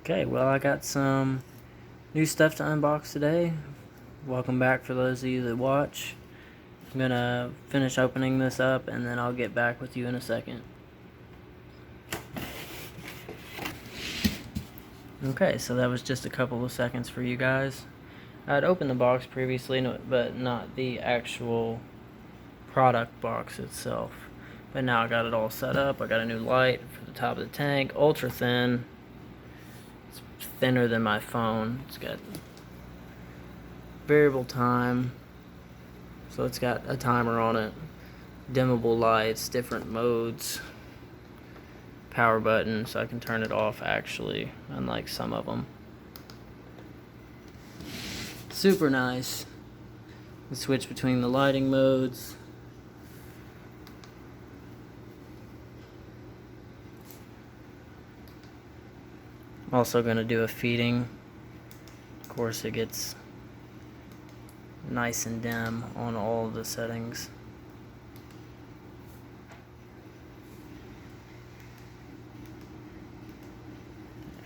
Okay, well, I got some new stuff to unbox today. Welcome back for those of you that watch. I'm gonna finish opening this up and then I'll get back with you in a second. Okay, so that was just a couple of seconds for you guys. I'd opened the box previously, but not the actual product box itself. But now I got it all set up. I got a new light for the top of the tank, ultra thin. It's thinner than my phone. It's got variable time, so it's got a timer on it, dimmable lights, different modes, power button so I can turn it off actually, unlike some of them. Super nice. You switch between the lighting modes. I'm also going to do a feeding. Of course, it gets nice and dim on all of the settings.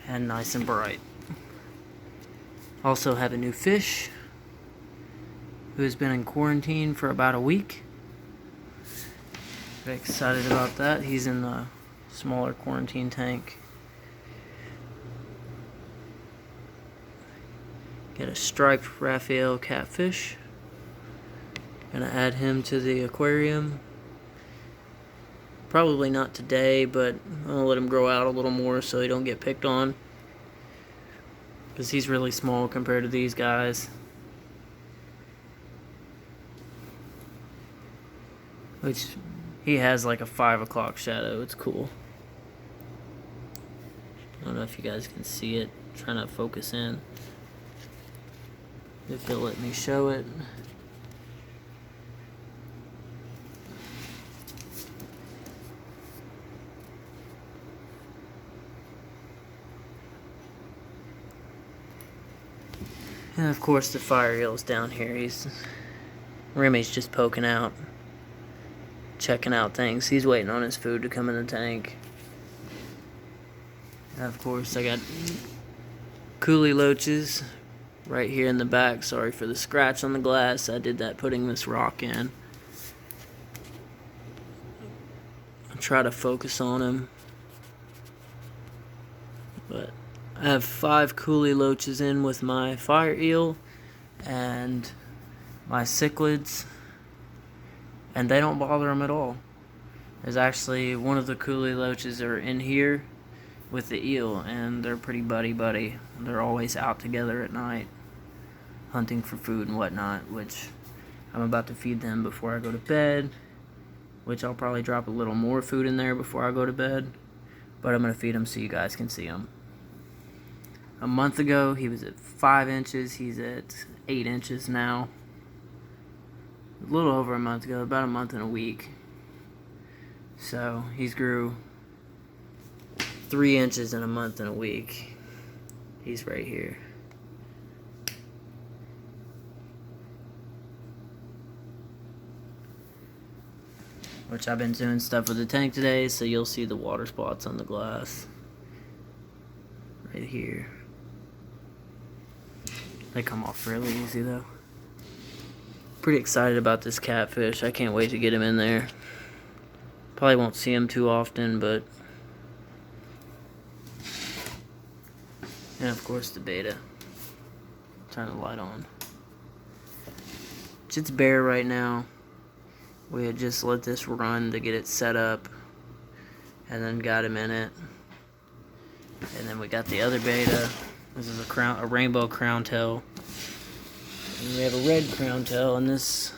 And nice and bright. Also have a new fish who has been in quarantine for about a week. Very excited about that. He's in the smaller quarantine tank. Get a striped Raphael catfish. Gonna add him to the aquarium. Probably not today, but I'm gonna let him grow out a little more so he don't get picked on, because he's really small compared to these guys. Which, he has like a 5 o'clock shadow. It's cool. I don't know if you guys can see it. I'm trying to focus in. If he'll let me show it. And of course the fire eel's down here. Remy's just poking out, checking out things. He's waiting on his food to come in the tank. And of course I got coolie loaches right here in the back. Sorry for the scratch on the glass. I did that putting this rock in. I'll try to focus on him. But I have 5 coolie loaches in with my fire eel and my cichlids, and they don't bother them at all. There's actually one of the coolie loaches are in here with the eel, and they're pretty buddy-buddy. They're always out together at night, hunting for food and whatnot, which I'm about to feed them before I go to bed, which I'll probably drop a little more food in there before I go to bed, but I'm going to feed them so you guys can see them. A month ago, he was at 5 inches. He's at 8 inches now. A little over a month ago, about a month and a week. So, he's grew 3 inches in a month and a week. He's right here. Which I've been doing stuff with the tank today, so you'll see the water spots on the glass. Right here. They come off really easy though. Pretty excited about this catfish. I can't wait to get him in there. Probably won't see him too often, but... And of course the beta. Turn the light on. It's bare right now. We had just let this run to get it set up, and then got him in it. And then we got the other beta. This is a rainbow crown tail. And we have a red crown tail in this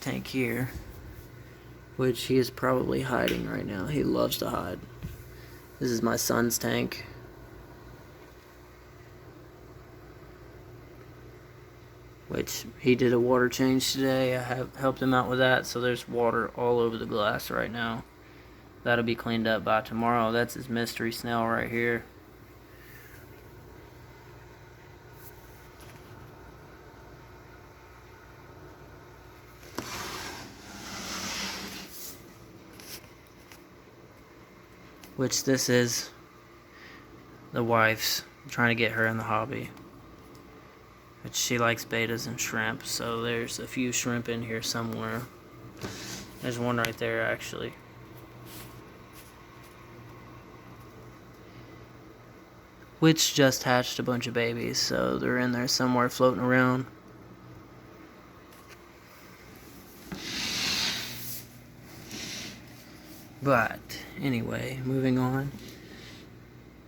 tank here, which he is probably hiding right now. He loves to hide. This is my son's tank. Which he did a water change today. I have helped him out with that, so there's water all over the glass right now. That'll be cleaned up by tomorrow. That's his mystery snail right here. Which this is the wife's trying to get her in the hobby. But she likes betas and shrimp, so there's a few shrimp in here somewhere. There's one right there, actually. Which just hatched a bunch of babies, so they're in there somewhere floating around. But anyway, moving on.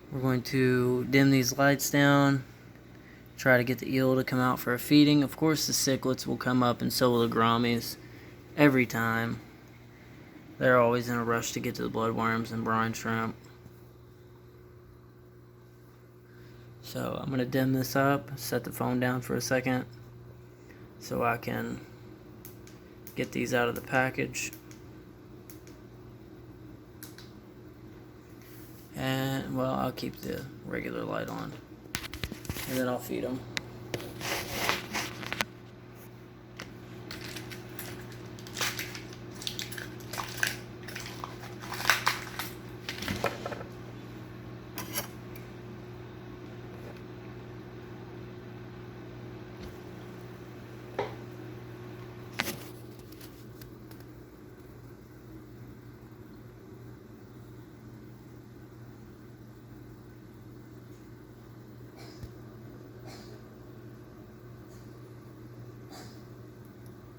We're going to dim these lights down, try to get the eel to come out for a feeding. Of course the cichlids will come up, and so will the grammies every time. They're always in a rush to get to the bloodworms and brine shrimp. So I'm going to dim this up, set the phone down for a second so I can get these out of the package. And, well, I'll keep the regular light on, and then I'll feed them.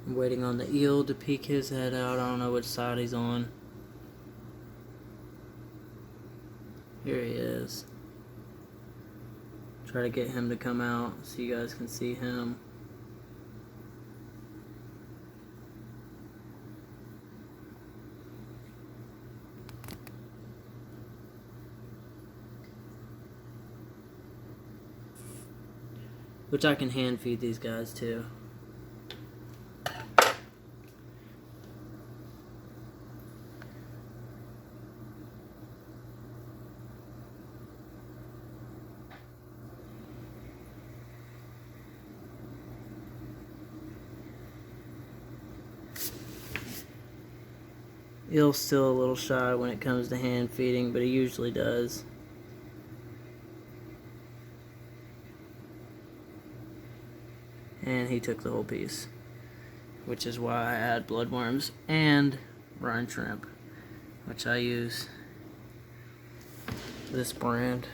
I'm waiting on the eel to peek his head out. I don't know which side he's on. Here he is. Try to get him to come out so you guys can see him. Which I can hand feed these guys too. Eel's still a little shy when it comes to hand feeding, but he usually does. And he took the whole piece, which is why I add bloodworms and brine shrimp, which I use this brand.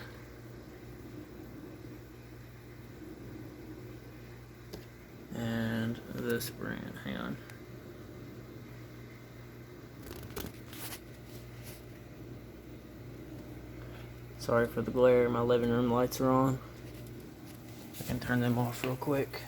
And this brand, hang on. Sorry for the glare, my living room lights are on. I can turn them off real quick.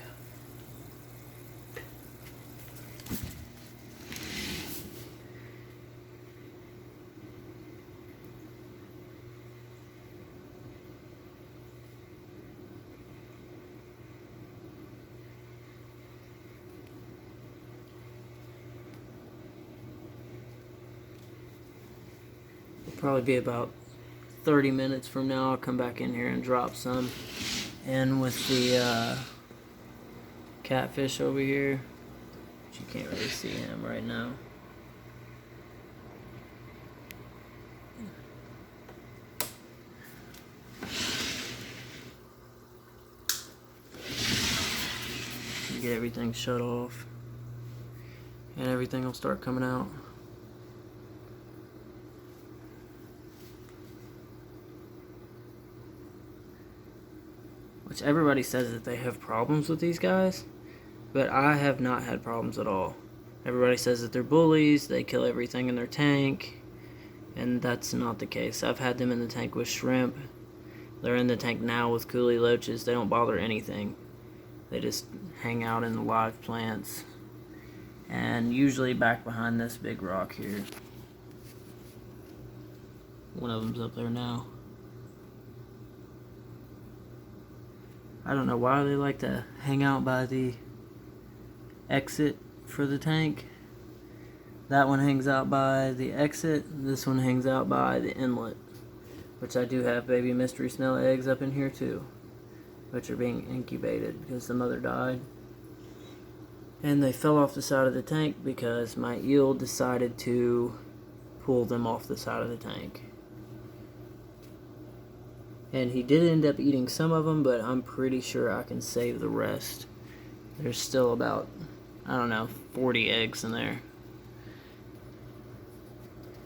It'll probably be about 30 minutes from now. I'll come back in here and drop some in with the catfish over here, but you can't really see him right now. Get everything shut off and everything will start coming out. Which everybody says that they have problems with these guys, but I have not had problems at all. Everybody says that they're bullies, they kill everything in their tank, and that's not the case. I've had them in the tank with shrimp. They're in the tank now with coolie loaches. They don't bother anything. They just hang out in the live plants, and usually back behind this big rock here. One of them's up there now. I don't know why they like to hang out by the exit for the tank. That one hangs out by the exit. This one hangs out by the inlet. Which I do have baby mystery snail eggs up in here too, which are being incubated because the mother died. And they fell off the side of the tank because my eel decided to pull them off the side of the tank. And he did end up eating some of them, but I'm pretty sure I can save the rest. There's still about, I don't know, 40 eggs in there.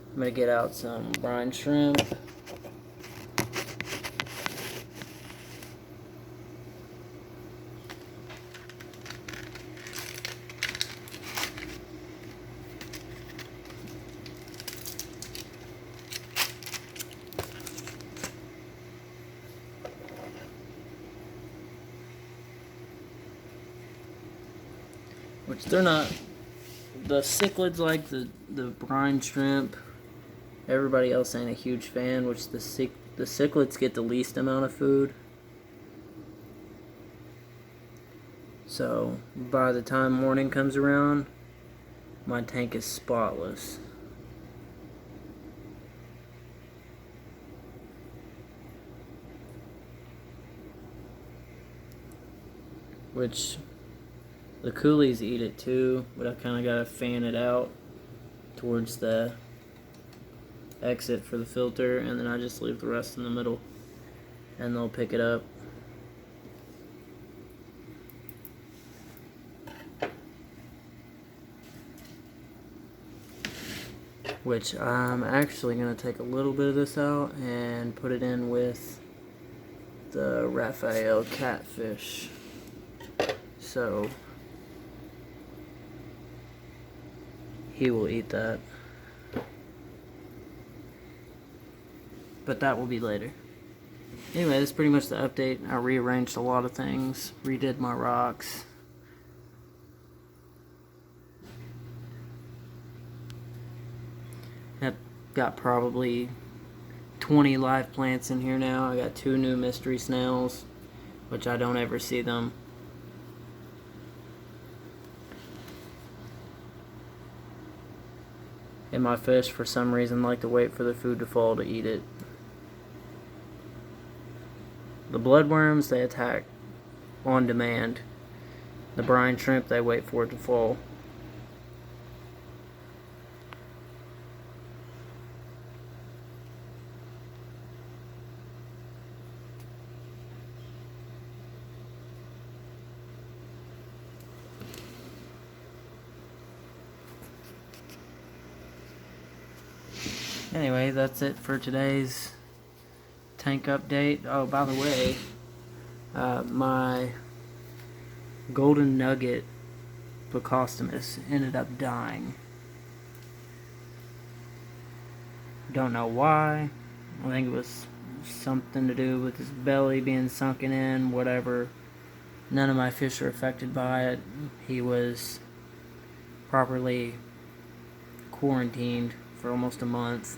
I'm going to get out some brine shrimp. Which they're not, the cichlids like the brine shrimp. Everybody else ain't a huge fan, which the cichlids get the least amount of food. So by the time morning comes around, my tank is spotless. Which the coolies eat it too, but I kind of got to fan it out towards the exit for the filter, and then I just leave the rest in the middle and they'll pick it up. Which I'm actually going to take a little bit of this out and put it in with the Raphael catfish. So he will eat that. But that will be later. Anyway, that's pretty much the update. I rearranged a lot of things, redid my rocks. I've got probably 20 live plants in here now. I got 2 new mystery snails, which I don't ever see them. And my fish, for some reason, like to wait for the food to fall to eat it. The bloodworms, they attack on demand. The brine shrimp, they wait for it to fall. Anyway, that's it for today's tank update. Oh, by the way, my golden nugget Plecostomus ended up dying. Don't know why. I think it was something to do with his belly being sunken in, whatever. None of my fish are affected by it. He was properly quarantined for almost a month.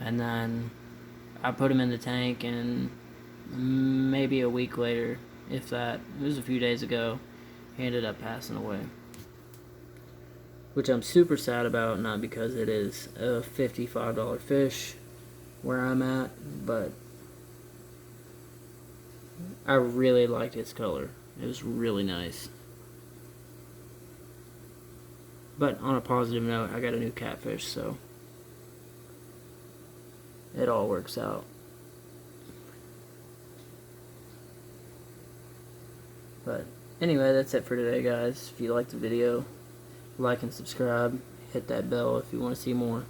And then I put him in the tank, and maybe a week later, if that, it was a few days ago, he ended up passing away. Which I'm super sad about, not because it is a $55 fish where I'm at, but I really liked its color. It was really nice. But on a positive note, I got a new catfish, so it all works out. But anyway, that's it for today, guys. If you liked the video, like and subscribe. Hit that bell if you want to see more.